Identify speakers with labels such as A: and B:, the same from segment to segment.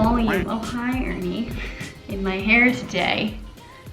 A: volume, oh hi Ernie, in my hair today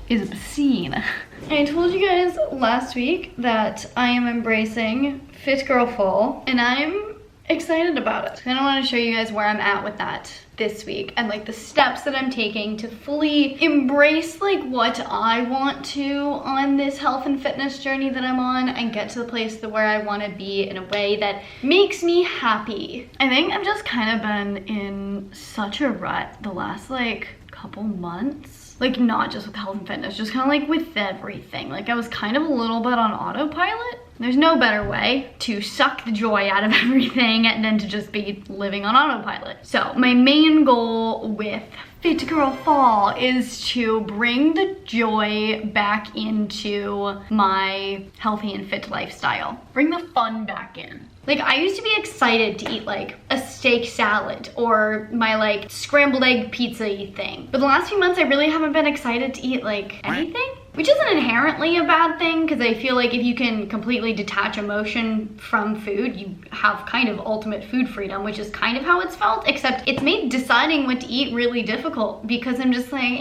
A: is obscene. I told you guys last week that I am embracing Fit Girl Fall, and I'm excited about it. And I want to show you guys where I'm at with that this week and like the steps that I'm taking to fully embrace like what I want to on this health and fitness journey that I'm on and get to the place where I want to be in a way that makes me happy. I think I've just kind of been in such a rut the last like couple months. Like not just with health and fitness, just kind of like with everything. Like I was kind of a little bit on autopilot. There's no better way to suck the joy out of everything than to just be living on autopilot. So my main goal with Fit Girl Fall is to bring the joy back into my healthy and fit lifestyle. Bring the fun back in. Like I used to be excited to eat like a steak salad or my like scrambled egg pizza-y thing. But the last few months I really haven't been excited to eat like anything. Which isn't inherently a bad thing, because I feel like if you can completely detach emotion from food, you have kind of ultimate food freedom, which is kind of how it's felt, except it's made deciding what to eat really difficult because I'm just like,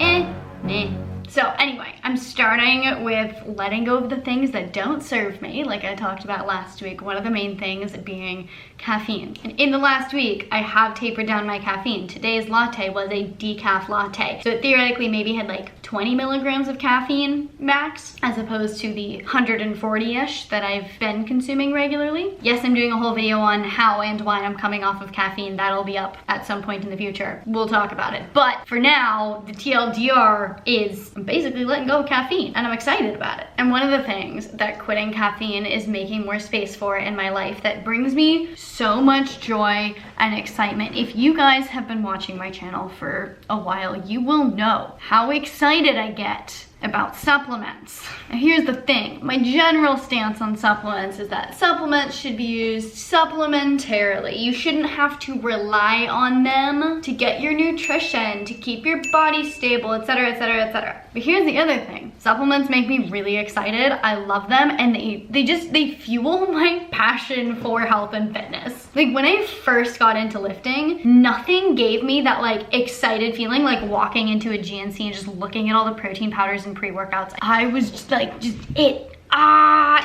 A: nah. So anyway, I'm starting with letting go of the things that don't serve me, like I talked about last week, one of the main things being caffeine. And in the last week, I have tapered down my caffeine. Today's latte was a decaf latte. So it theoretically maybe had like 20 milligrams of caffeine max, as opposed to the 140-ish that I've been consuming regularly. Yes, I'm doing a whole video on how and why I'm coming off of caffeine. That'll be up at some point in the future. We'll talk about it. But for now, the TLDR is I'm basically letting go of caffeine, and I'm excited about it. And one of the things that quitting caffeine is making more space for in my life that brings me so much joy and excitement. If you guys have been watching my channel for a while, you will know how excited I get about supplements. And here's the thing, my general stance on supplements is that supplements should be used supplementarily. You shouldn't have to rely on them to get your nutrition, to keep your body stable, etc, etc, etc. But here's the other thing, supplements make me really excited. I love them, and they fuel my passion for health and fitness. Like when I first got into lifting, nothing gave me that like excited feeling like walking into a GNC and just looking at all the protein powders and pre-workouts. I was just like,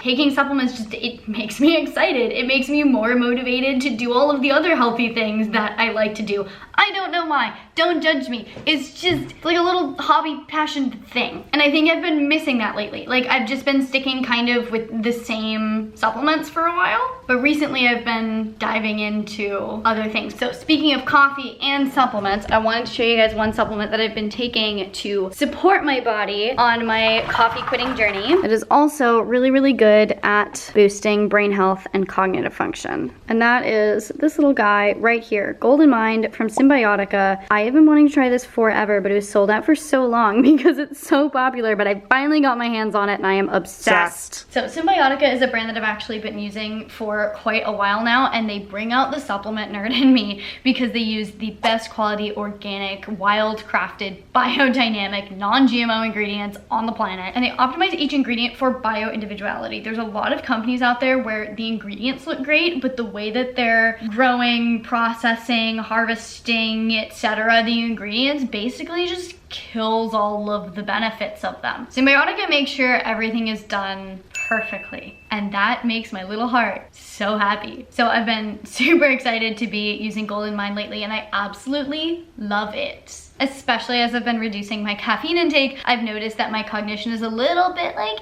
A: taking supplements it makes me excited. It makes me more motivated to do all of the other healthy things that I like to do. I don't know why. Don't judge me. It's just like a little hobby passion thing. And I think I've been missing that lately. Like I've just been sticking kind of with the same supplements for a while. But recently I've been diving into other things. So speaking of coffee and supplements, I wanted to show you guys one supplement that I've been taking to support my body on my coffee quitting journey. It is also really, really good at boosting brain health and cognitive function. And that is this little guy right here, Golden Mind from Symbiotica. I have been wanting to try this forever, but it was sold out for so long because it's so popular, but I finally got my hands on it and I am obsessed. So Symbiotica is a brand that I've actually been using for quite a while now, and they bring out the supplement nerd in me because they use the best quality, organic, wild crafted, biodynamic, non-GMO ingredients on the planet, and they optimize each ingredient for bio individuality. There's a lot of companies out there where the ingredients look great, but the way that they're growing, processing, harvesting, etc., the ingredients basically just kills all of the benefits of them. Symbiotica makes sure everything is done perfectly, and that makes my little heart so happy. So I've been super excited to be using Golden Mind lately, and I absolutely love it. Especially as I've been reducing my caffeine intake, I've noticed that my cognition is a little bit like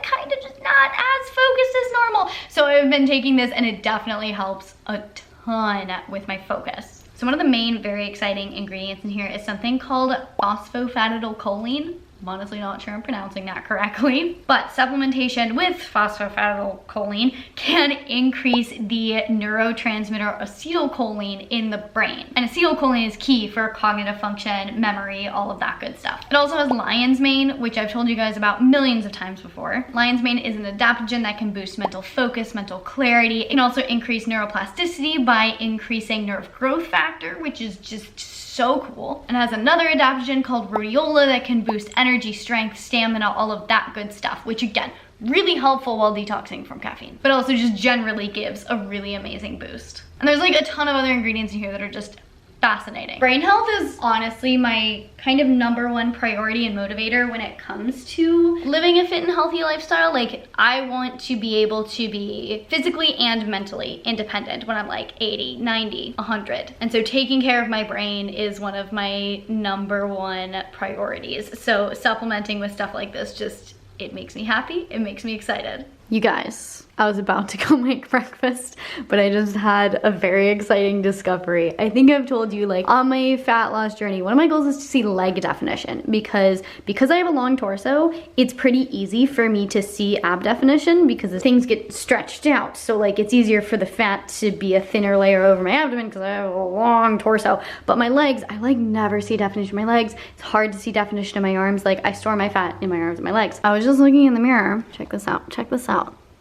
A: kind of just not as focused as normal. So I've been taking this, and it definitely helps a ton with my focus. So one of the main very exciting ingredients in here is something called phosphofatidylcholine. I'm honestly not sure I'm pronouncing that correctly, but supplementation with phosphofatidylcholine can increase the neurotransmitter acetylcholine in the brain. And acetylcholine is key for cognitive function, memory, all of that good stuff. It also has lion's mane, which I've told you guys about millions of times before. Lion's mane is an adaptogen that can boost mental focus, mental clarity. It can also increase neuroplasticity by increasing nerve growth factor, which is just so cool. And has another adaptogen called rhodiola that can boost energy, strength, stamina, all of that good stuff, which again, really helpful while detoxing from caffeine, but also just generally gives a really amazing boost. And there's like a ton of other ingredients in here that are just fascinating. Brain health is honestly my kind of #1 priority and motivator when it comes to living a fit and healthy lifestyle. Like, I want to be able to be physically and mentally independent when I'm like 80, 90, 100. And so taking care of my brain is one of my #1 priorities. So supplementing with stuff like this just, it makes me happy, it makes me excited. You guys, I was about to go make breakfast, but I just had a very exciting discovery. I think I've told you, like, on my fat loss journey, one of my goals is to see leg definition because I have a long torso, it's pretty easy for me to see ab definition because things get stretched out. So like, it's easier for the fat to be a thinner layer over my abdomen because I have a long torso. But my legs, I like never see definition in my legs. It's hard to see definition in my arms. Like, I store my fat in my arms and my legs. I was just looking in the mirror. Check this out, check this out.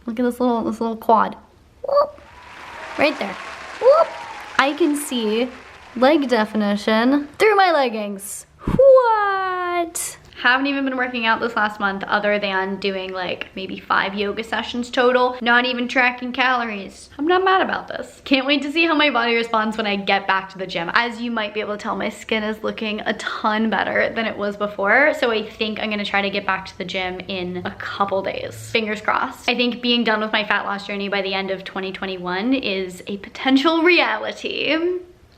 A: Look at this little quad. Whoop. Right there. Whoop. I can see leg definition through my leggings. What? Haven't even been working out this last month other than doing like maybe 5 yoga sessions total, not even tracking calories. I'm not mad about this. Can't wait to see how my body responds when I get back to the gym. As you might be able to tell, my skin is looking a ton better than it was before. So I think I'm gonna try to get back to the gym in a couple days. Fingers crossed. I think being done with my fat loss journey by the end of 2021 is a potential reality.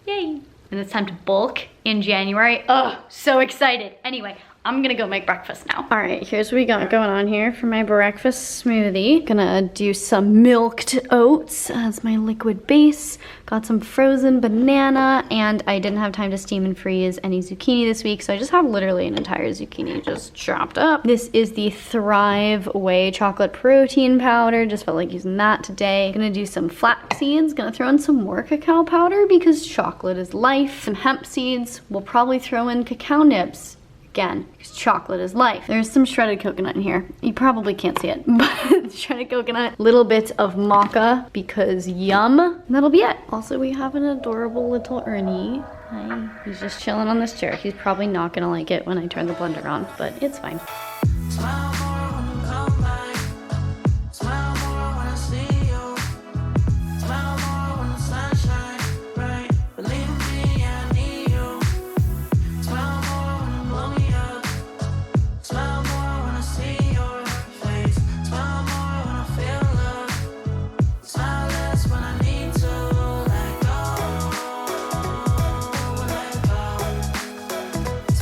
A: Yay. And it's time to bulk in January. Oh, so excited. Anyway, I'm gonna go make breakfast now. All right, here's what we got going on here for my breakfast smoothie. Gonna do some milked oats as my liquid base. Got some frozen banana, and I didn't have time to steam and freeze any zucchini this week, so I just have literally an entire zucchini just chopped up. This is the Thrive Whey chocolate protein powder. Just felt like using that today. Gonna do some flax seeds. Gonna throw in some more cacao powder because chocolate is life. Some hemp seeds. We'll probably throw in cacao nibs. Again, because chocolate is life. There's some shredded coconut in here. You probably can't see it, but shredded coconut. Little bit of maca because yum. And that'll be it. Also, we have an adorable little Ernie. Hi. He's just chilling on this chair. He's probably not gonna like it when I turn the blender on, but it's fine.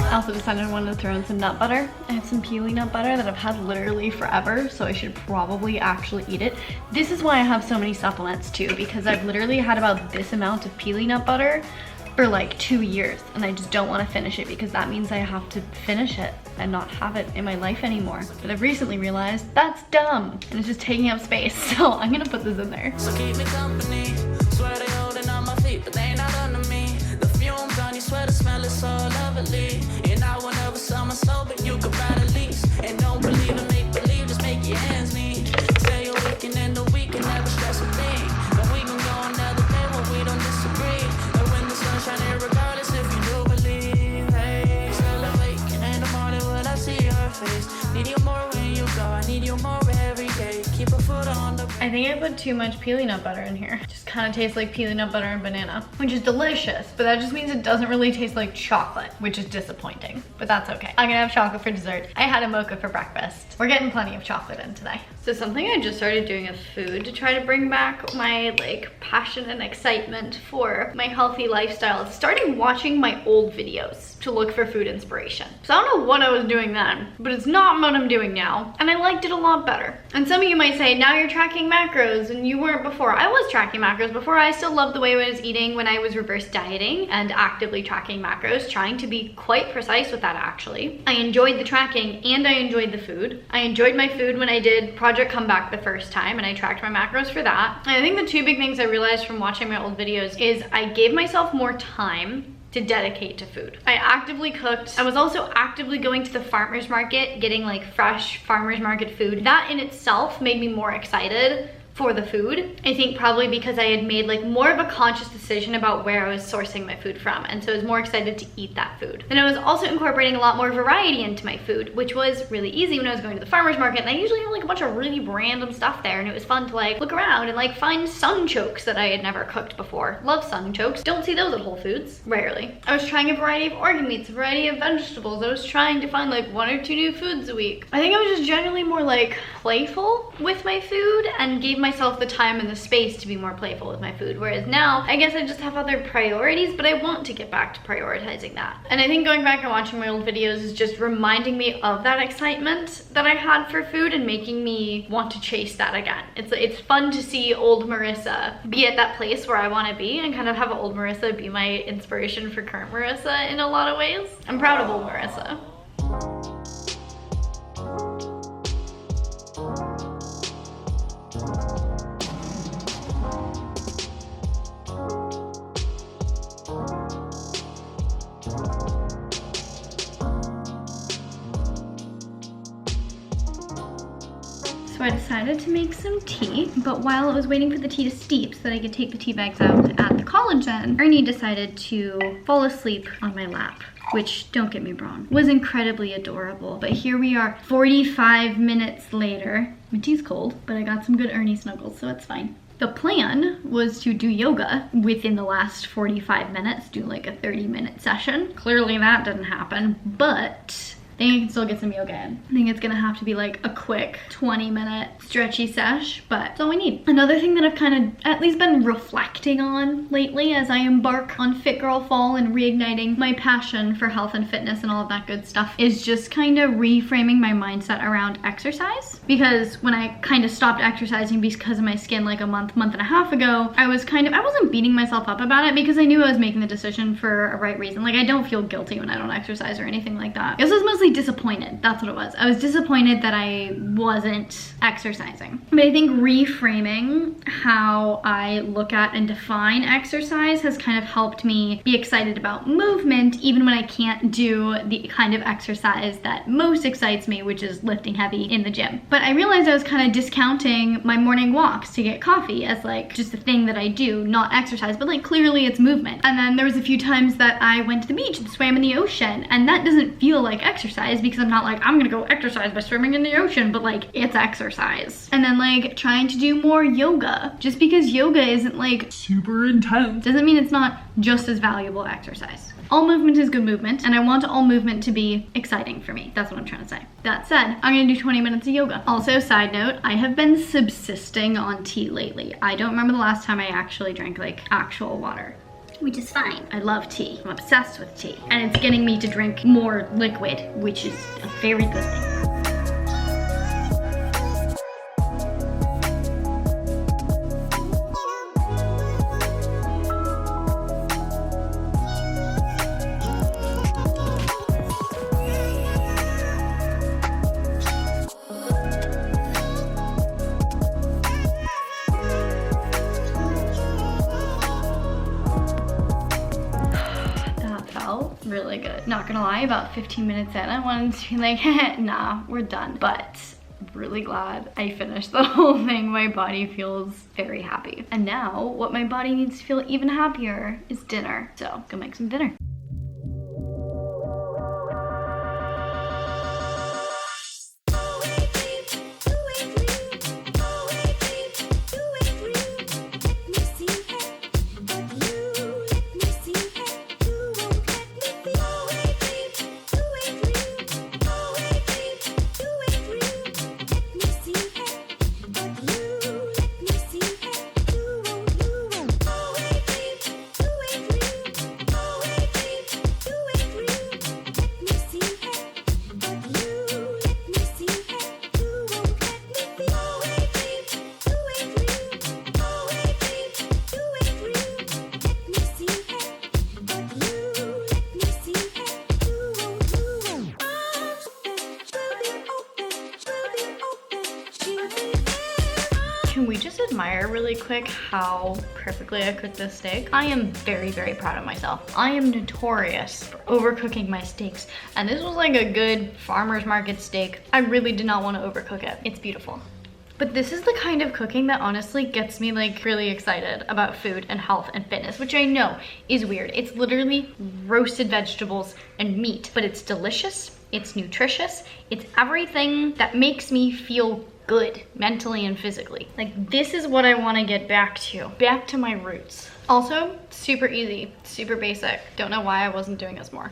A: I also decided I wanted to throw in some nut butter. I have some peely nut butter that I've had literally forever, so I should probably actually eat it. This is why I have so many supplements too, because I've literally had about this amount of peely nut butter for like 2 years, and I just don't want to finish it because that means I have to finish it and not have it in my life anymore. But I've recently realized that's dumb and it's just taking up space, so I'm gonna put this in there.
B: So keep me company. Swear they holding on my feet, but they not under me. The fumes on you, swear the smell is so lovely. And I will never sell my soul, but you could ride a lease. And don't believe in make believe, just make your ends meet. Stay awake and in the week and never stress a thing. And we can go another day when we don't disagree. And when the sun shining, regardless if you do believe. Hey, still awake and in the morning when I see your face. Need you more when you go, I need you more every day. Keep a foot on the...
A: I think I put too much peely nut butter in here. It just kind of tastes like peely nut butter and banana, which is delicious, but that just means it doesn't really taste like chocolate, which is disappointing, but that's okay. I'm gonna have chocolate for dessert. I had a mocha for breakfast. We're getting plenty of chocolate in today. So something I just started doing with food to try to bring back my like passion and excitement for my healthy lifestyle is starting watching my old videos to look for food inspiration. So I don't know what I was doing then, but it's not what I'm doing now, and I liked it a lot better. And some of you might say, now you're tracking macros and you weren't before. I was tracking macros before. I still loved the way I was eating when I was reverse dieting and actively tracking macros, trying to be quite precise with that actually. I enjoyed the tracking and I enjoyed the food. I enjoyed my food when I did Project Comeback the first time and I tracked my macros for that. And I think the two big things I realized from watching my old videos is I gave myself more time to dedicate to food. I actively cooked. I was also actively going to the farmer's market, getting like fresh farmer's market food. That in itself made me more excited for the food. I think probably because I had made like more of a conscious decision about where I was sourcing my food from, and so I was more excited to eat that food. And I was also incorporating a lot more variety into my food, which was really easy when I was going to the farmer's market, and I usually have like a bunch of really random stuff there, and it was fun to like look around and like find sunchokes that I had never cooked before. Love sunchokes. Don't see those at Whole Foods. Rarely. I was trying a variety of organ meats, a variety of vegetables. I was trying to find like 1 or 2 new foods a week. I think I was just generally more like playful with my food and gave myself the time and the space to be more playful with my food. Whereas now, I guess I just have other priorities, but I want to get back to prioritizing that. And I think going back and watching my old videos is just reminding me of that excitement that I had for food and making me want to chase that again. It's fun to see old Marissa be at that place where I want to be and kind of have old Marissa be my inspiration for current Marissa in a lot of ways. I'm proud of old Marissa. So I decided to make some tea, but while I was waiting for the tea to steep so that I could take the tea bags out at the college then, Ernie decided to fall asleep on my lap, which, don't get me wrong, was incredibly adorable. But here we are 45 minutes later. My tea's cold, but I got some good Ernie snuggles, so it's fine. The plan was to do yoga within the last 45 minutes, do like a 30-minute session. Clearly that didn't happen, but I think I can still get some yoga in. I think it's gonna have to be like a quick 20-minute stretchy sesh, but that's all we need. Another thing that I've kind of at least been reflecting on lately as I embark on Fit Girl Fall and reigniting my passion for health and fitness and all of that good stuff is just kind of reframing my mindset around exercise. Because when I kind of stopped exercising because of my skin like a month and a half ago, I wasn't beating myself up about it because I knew I was making the decision for a right reason. Like, I don't feel guilty when I don't exercise or anything like that. This was mostly disappointed. That's what it was. I was disappointed that I wasn't exercising. But I think reframing how I look at and define exercise has kind of helped me be excited about movement even when I can't do the kind of exercise that most excites me, which is lifting heavy in the gym. But I realized I was kind of discounting my morning walks to get coffee as like just a thing that I do, not exercise, but like clearly it's movement. And then there was a few times that I went to the beach and swam in the ocean, and that doesn't feel like exercise because I'm not like, I'm gonna go exercise by swimming in the ocean, but like, it's exercise. And then like trying to do more yoga. Just because yoga isn't like super intense doesn't mean it's not just as valuable exercise. All movement is good movement, and I want all movement to be exciting for me. That's what I'm trying to say. That said, I'm gonna do 20 minutes of yoga. Also, side note, I have been subsisting on tea lately. I don't remember the last time I actually drank like actual water, which is fine. I love tea. I'm obsessed with tea. And it's getting me to drink more liquid, which is a very good thing. Really good. Not gonna lie, about 15 minutes in, I wanted to be like, nah, we're done. But really glad I finished the whole thing. My body feels very happy. And now what my body needs to feel even happier is dinner. So go make some dinner. Can we just admire really quick how perfectly I cooked this steak? I am very, very proud of myself. I am notorious for overcooking my steaks, and this was like a good farmer's market steak. I really did not want to overcook it. It's beautiful. But this is the kind of cooking that honestly gets me like really excited about food and health and fitness, which I know is weird. It's literally roasted vegetables and meat, but it's delicious, it's nutritious, it's everything that makes me feel good mentally and physically. Like, this is what I want to get back to my roots. Also, super easy, super basic. Don't know why I wasn't doing this more.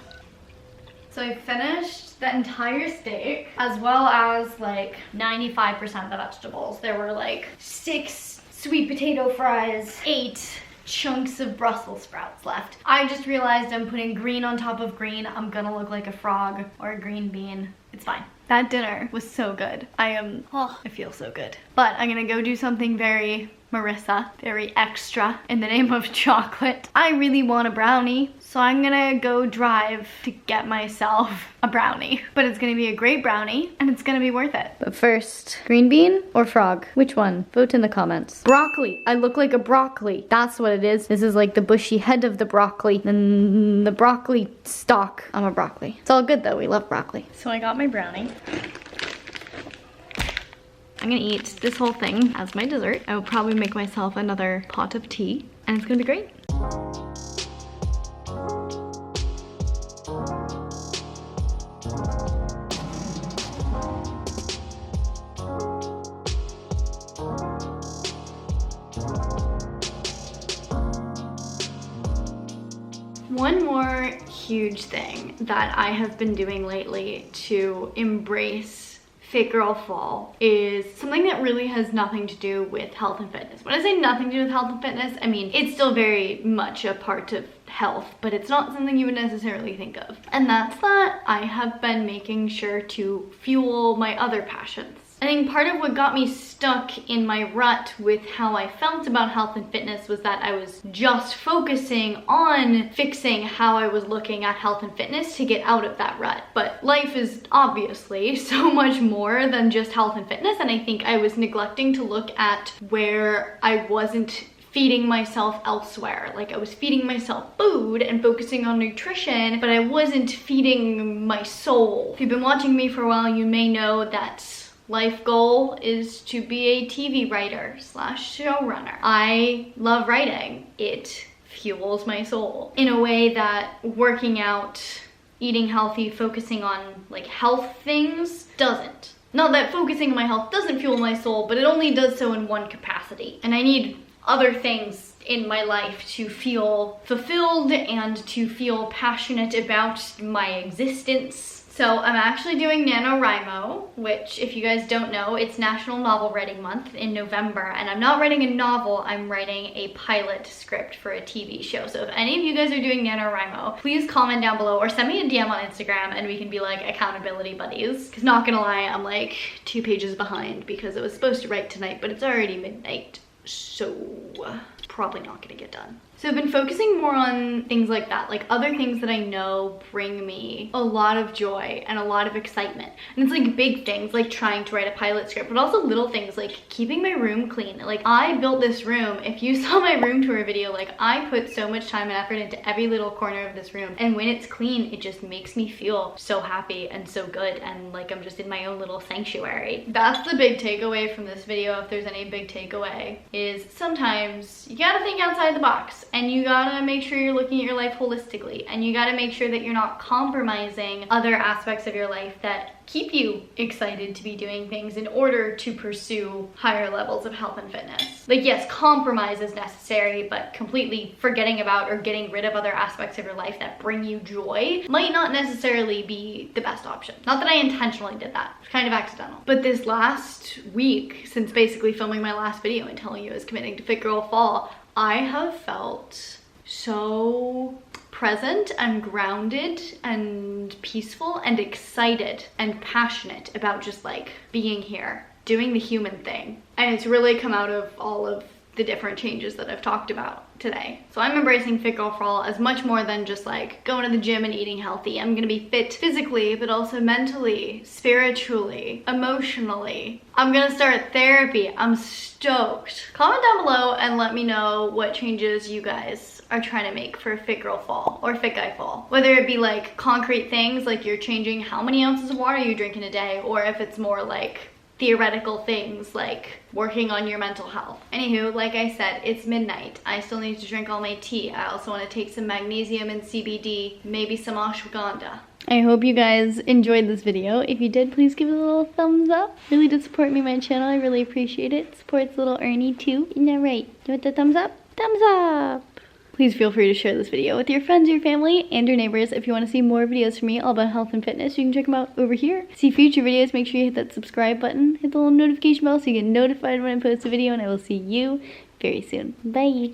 A: So I finished the entire steak, as well as like 95% of the vegetables. There were like 6 sweet potato fries, 8 chunks of Brussels sprouts left. I just realized I'm putting green on top of green. I'm gonna look like a frog or a green bean. It's fine. That dinner was so good. I feel so good. But I'm gonna go do something very Marissa, very extra in the name of chocolate. I really want a brownie, so I'm gonna go drive to get myself a brownie. But it's gonna be a great brownie and it's gonna be worth it. But first, green bean or frog? Which one? Vote in the comments. Broccoli. I look like a broccoli. That's what it is. This is like the bushy head of the broccoli. Then the broccoli stalk. I'm a broccoli. It's all good though. We love broccoli. So I got my brownie. I'm gonna eat this whole thing as my dessert. I will probably make myself another pot of tea and it's gonna be great. One more huge thing that I have been doing lately to embrace Fit Girl Fall is something that really has nothing to do with health and fitness. When I say nothing to do with health and fitness, I mean it's still very much a part of health, but it's not something you would necessarily think of. And that's that I have been making sure to fuel my other passions. I think part of what got me stuck in my rut with how I felt about health and fitness was that I was just focusing on fixing how I was looking at health and fitness to get out of that rut. But life is obviously so much more than just health and fitness, and I think I was neglecting to look at where I wasn't feeding myself elsewhere. Like, I was feeding myself food and focusing on nutrition, but I wasn't feeding my soul. If you've been watching me for a while, you may know that life goal is to be a TV writer / showrunner. I love writing. It fuels my soul in a way that working out, eating healthy, focusing on like health things doesn't. Not that focusing on my health doesn't fuel my soul, but it only does so in one capacity. And I need other things in my life to feel fulfilled and to feel passionate about my existence. So I'm actually doing NaNoWriMo, which if you guys don't know, it's National Novel Writing Month in November, and I'm not writing a novel, I'm writing a pilot script for a TV show. So if any of you guys are doing NaNoWriMo, please comment down below or send me a DM on Instagram and we can be like accountability buddies. Because not gonna lie, I'm like 2 pages behind because I was supposed to write tonight, but it's already midnight, so probably not gonna get done. So I've been focusing more on things like that, like other things that I know bring me a lot of joy and a lot of excitement. And it's like big things like trying to write a pilot script, but also little things like keeping my room clean. Like, I built this room. If you saw my room tour video, like I put so much time and effort into every little corner of this room. And when it's clean, it just makes me feel so happy and so good. And like I'm just in my own little sanctuary. That's the big takeaway from this video, if there's any big takeaway, is sometimes you gotta think outside the box. And you gotta make sure you're looking at your life holistically, and you gotta make sure that you're not compromising other aspects of your life that keep you excited to be doing things in order to pursue higher levels of health and fitness. Like, yes, compromise is necessary, but completely forgetting about or getting rid of other aspects of your life that bring you joy might not necessarily be the best option. Not that I intentionally did that, it's kind of accidental. But this last week, since basically filming my last video and telling you I was committing to Fit Girl Fall, I have felt so present and grounded and peaceful and excited and passionate about just like being here, doing the human thing. And it's really come out of all of the different changes that I've talked about today. So I'm embracing Fit Girl Fall as much more than just like going to the gym and eating healthy. I'm gonna be fit physically, but also mentally, spiritually, emotionally. I'm gonna start therapy. I'm stoked. Comment down below and let me know what changes you guys are trying to make for Fit Girl Fall or Fit Guy Fall. Whether it be like concrete things, like you're changing how many ounces of water you drink in a day, or if it's more like theoretical things like working on your mental health. Anywho, like I said, it's midnight. I still need to drink all my tea. I also want to take some magnesium and CBD, maybe some ashwagandha. I hope you guys enjoyed this video. If you did, please give it a little thumbs up. Really did support me, my channel. I really appreciate it. Supports little Ernie too. Isn't that right? Give it the thumbs up? Thumbs up! Please feel free to share this video with your friends, your family, and your neighbors. If you want to see more videos from me all about health and fitness, you can check them out over here. To see future videos, make sure you hit that subscribe button, hit the little notification bell so you get notified when I post a video, and I will see you very soon. Bye!